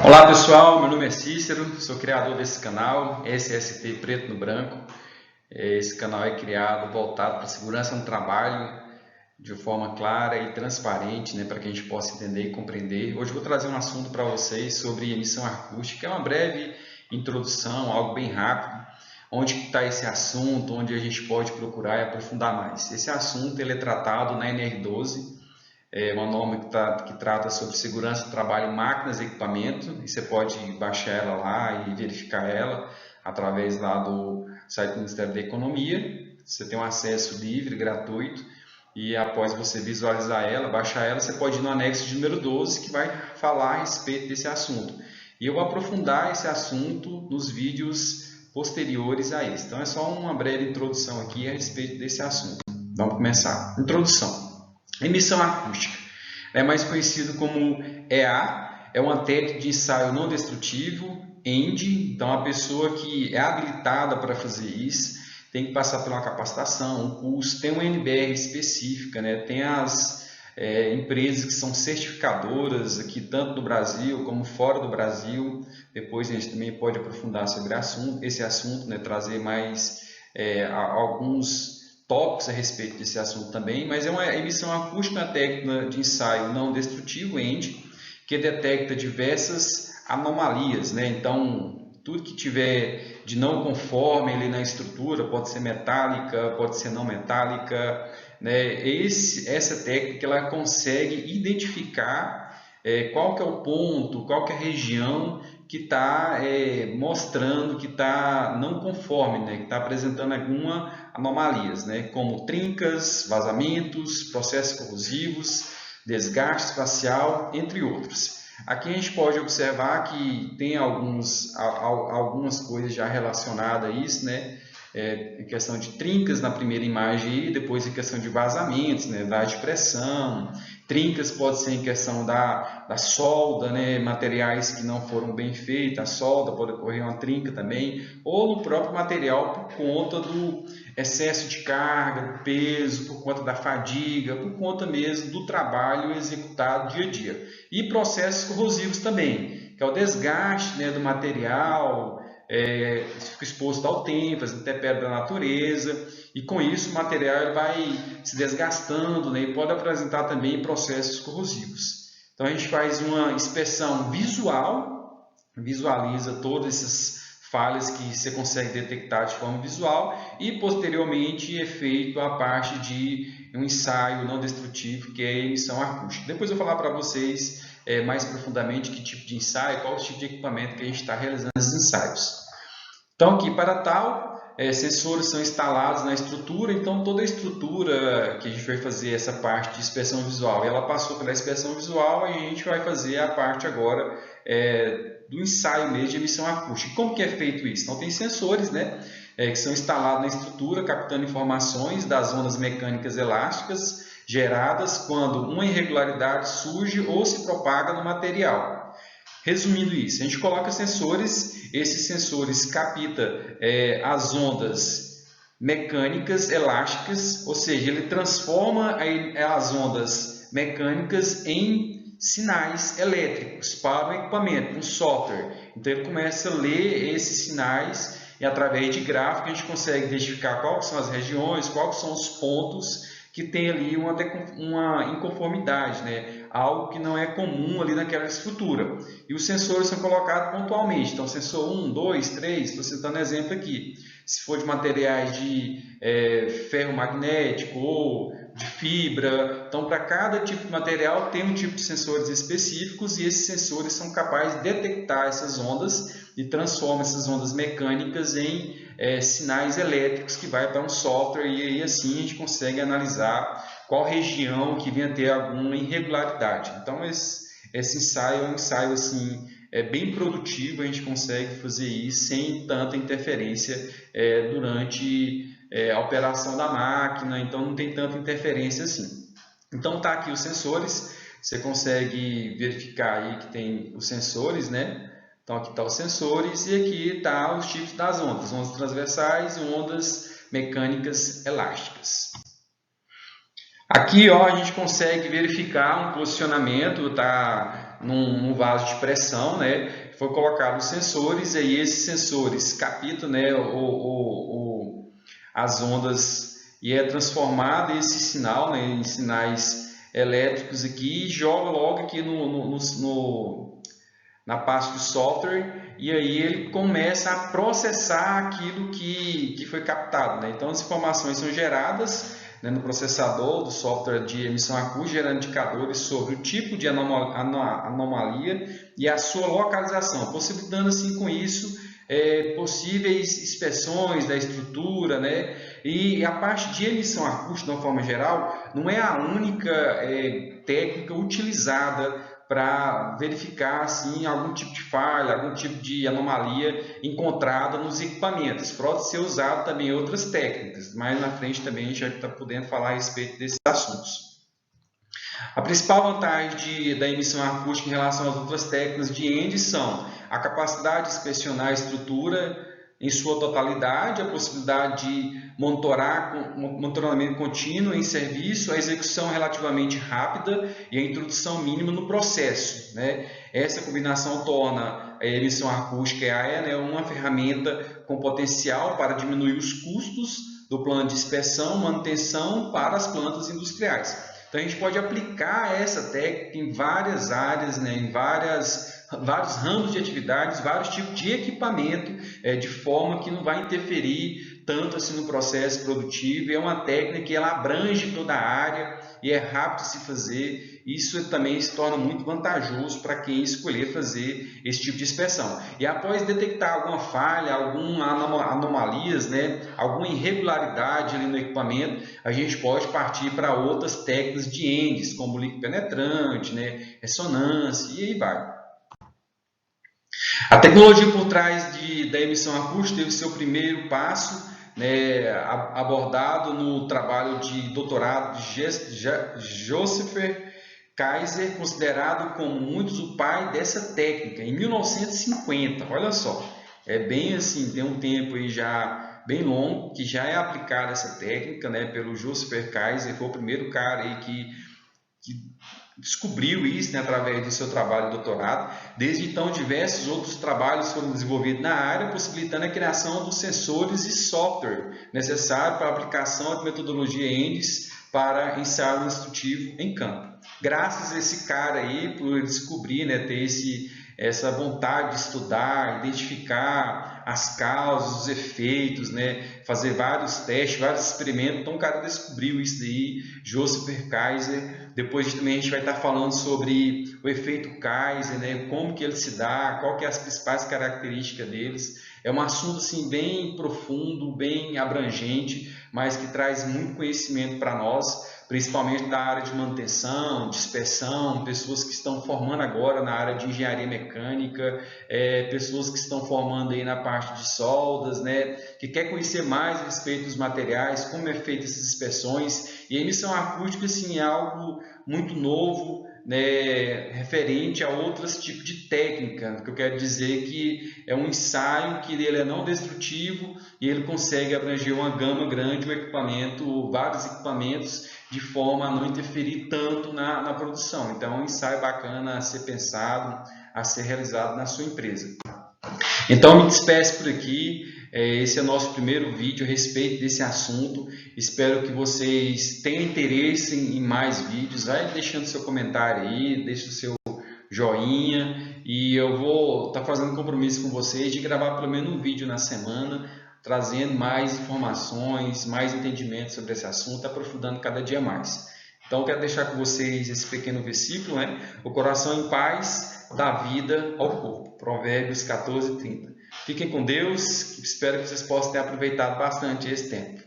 Olá pessoal, meu nome é Cícero, sou criador desse canal, SST Preto no Branco. Esse canal é criado voltado para a segurança no trabalho de forma clara e transparente, para que a gente possa entender e compreender. Hoje eu vou trazer um assunto para vocês sobre emissão acústica, é uma breve introdução, algo bem rápido, onde está esse assunto, onde a gente pode procurar e aprofundar mais. Esse assunto ele é tratado na NR12, é uma norma que trata sobre segurança do trabalho em máquinas e equipamento, e você pode baixar ela lá e verificar ela através lá do site do Ministério da Economia. Você tem um acesso livre, gratuito, e após você visualizar ela, baixar ela, você pode ir no anexo de número 12, que vai falar a respeito desse assunto. E eu vou aprofundar esse assunto nos vídeos posteriores a esse. Então é só uma breve introdução aqui a respeito desse assunto. Vamos começar. Introdução. Emissão acústica é mais conhecido como EA, é uma técnica de ensaio não destrutivo, END. Então a pessoa que é habilitada para fazer isso tem que passar por uma capacitação, um curso, tem uma NBR específica, tem as empresas que são certificadoras aqui tanto no Brasil como fora do Brasil. Depois a gente também pode aprofundar sobre esse assunto, trazer mais alguns tópicos a respeito desse assunto também, mas é uma emissão acústica, uma técnica de ensaio não destrutivo, END, que detecta diversas anomalias, Então, tudo que tiver de não conforme ali na estrutura, pode ser metálica, pode ser não metálica, essa técnica ela consegue identificar qual que é o ponto, qual que é a região que está mostrando que está não conforme, que está apresentando alguma anomalias, como trincas, vazamentos, processos corrosivos, desgaste espacial, entre outros. Aqui a gente pode observar que tem algumas coisas já relacionadas a isso, em questão de trincas na primeira imagem e depois em questão de vazamentos, de pressão. Trincas pode ser em questão da solda, materiais que não foram bem feitos, a solda pode ocorrer uma trinca também, ou no próprio material por conta do excesso de carga, do peso, por conta da fadiga, por conta mesmo do trabalho executado dia a dia. E processos corrosivos também, que é o desgaste do material, fica exposto ao tempo, às intempéries da natureza, e com isso o material vai se desgastando, e pode apresentar também processos corrosivos. Então a gente faz uma inspeção visual, visualiza todas essas falhas que você consegue detectar de forma visual e posteriormente é feito a parte de um ensaio não destrutivo, que é a emissão acústica. Depois eu vou falar para vocês mais profundamente que tipo de ensaio, qual o tipo de equipamento que a gente está realizando esses ensaios. Então aqui para tal, sensores são instalados na estrutura, então toda a estrutura que a gente vai fazer essa parte de inspeção visual, ela passou pela inspeção visual e a gente vai fazer a parte agora do ensaio mesmo de emissão acústica. Como que é feito isso? Então tem sensores, que são instalados na estrutura, captando informações das ondas mecânicas elásticas geradas quando uma irregularidade surge ou se propaga no material. Resumindo isso, a gente coloca sensores, esses sensores captam as ondas mecânicas elásticas, ou seja, ele transforma as ondas mecânicas em sinais elétricos para o equipamento, um software. Então ele começa a ler esses sinais e através de gráfico a gente consegue identificar quais são as regiões, quais são os pontos que tem ali uma inconformidade, algo que não é comum ali naquela estrutura. E os sensores são colocados pontualmente, então sensor 1, 2, 3, estou citando exemplo aqui. Se for de materiais de ferro magnético ou de fibra, então para cada tipo de material tem um tipo de sensores específicos e esses sensores são capazes de detectar essas ondas e transformam essas ondas mecânicas em sinais elétricos que vai para um software e aí assim a gente consegue analisar qual região que venha a ter alguma irregularidade. Então esse ensaio é um ensaio assim, bem produtivo, a gente consegue fazer isso sem tanta interferência durante a operação da máquina, então não tem tanta interferência assim. Então tá aqui os sensores, você consegue verificar aí que tem os sensores, Então aqui está os sensores e aqui está os tipos das ondas, ondas transversais e ondas mecânicas elásticas. Aqui, ó, a gente consegue verificar um posicionamento, tá, num vaso de pressão, né? Foi colocado os sensores e aí esses sensores captam, né, as ondas e é transformado esse sinal, né, em sinais elétricos aqui e joga logo aqui na parte do software e aí ele começa a processar aquilo que foi captado, né? Então as informações são geradas, né, no processador do software de emissão acústica, gerando indicadores sobre o tipo de anomalia e a sua localização, possibilitando assim com isso possíveis inspeções da estrutura, né? E a parte de emissão acústica, de uma forma geral, não é a única técnica utilizada para verificar assim, algum tipo de falha, algum tipo de anomalia encontrada nos equipamentos. Pode ser usado também outras técnicas, mas na frente também a gente já está podendo falar a respeito desses assuntos. A principal vantagem da emissão acústica em relação às outras técnicas de END são a capacidade de inspecionar a estrutura em sua totalidade, a possibilidade de monitoramento contínuo em serviço, a execução relativamente rápida e a introdução mínima no processo, né? Essa combinação torna a emissão acústica EAE, né, uma ferramenta com potencial para diminuir os custos do plano de inspeção e manutenção para as plantas industriais. Então a gente pode aplicar essa técnica em várias áreas, né, em vários ramos de atividades, vários tipos de equipamento, de forma que não vai interferir tanto assim no processo produtivo. É uma técnica que ela abrange toda a área e é rápido de se fazer. Isso também se torna muito vantajoso para quem escolher fazer esse tipo de inspeção. E após detectar alguma falha, alguma anomalias, né, alguma irregularidade ali no equipamento, a gente pode partir para outras técnicas de ENDs, como líquido penetrante, né, ressonância e aí vai. A tecnologia por trás da emissão acústica teve seu primeiro passo, né, abordado no trabalho de doutorado de Joseph Kaiser, considerado como muitos o pai dessa técnica, em 1950. Olha só, é bem assim, tem um tempo aí já bem longo que já é aplicada essa técnica, né, pelo Joseph Kaiser, foi o primeiro cara aí que descobriu isso, né, através do seu trabalho de doutorado. Desde então, diversos outros trabalhos foram desenvolvidos na área, possibilitando a criação dos sensores e software necessários para a aplicação da metodologia ENDS para ensaio instrutivo em campo. Graças a esse cara aí, por descobrir, né, ter essa vontade de estudar, identificar as causas, os efeitos, né, fazer vários testes, vários experimentos. Então o cara descobriu isso daí, Joseph Kaiser. Depois também a gente vai estar falando sobre o efeito Kaiser, né, como que ele se dá, qual que é as principais características deles. É um assunto assim bem profundo, bem abrangente, mas que traz muito conhecimento para nós, principalmente da área de manutenção, dispersão, pessoas que estão formando agora na área de engenharia mecânica, pessoas que estão formando aí na parte de soldas, né, que quer conhecer mais a respeito dos materiais, como é feita essas inspeções. E a emissão acústica assim, é algo muito novo, né, referente a outros tipos de técnica, que eu quero dizer que é um ensaio que ele é não destrutivo e ele consegue abranger uma gama grande, vários equipamentos, de forma a não interferir tanto na produção. Então é um ensaio bacana a ser pensado, a ser realizado na sua empresa. Então me despeço por aqui. Esse é o nosso primeiro vídeo a respeito desse assunto. Espero que vocês tenham interesse em mais vídeos. Vai deixando seu comentário aí, deixa o seu joinha. E eu vou estar fazendo um compromisso com vocês de gravar pelo menos um vídeo na semana, trazendo mais informações, mais entendimento sobre esse assunto, aprofundando cada dia mais. Então eu quero deixar com vocês esse pequeno versículo, né? O coração em paz dá vida ao corpo. Provérbios 14:30. Fiquem com Deus, espero que vocês possam ter aproveitado bastante esse tempo.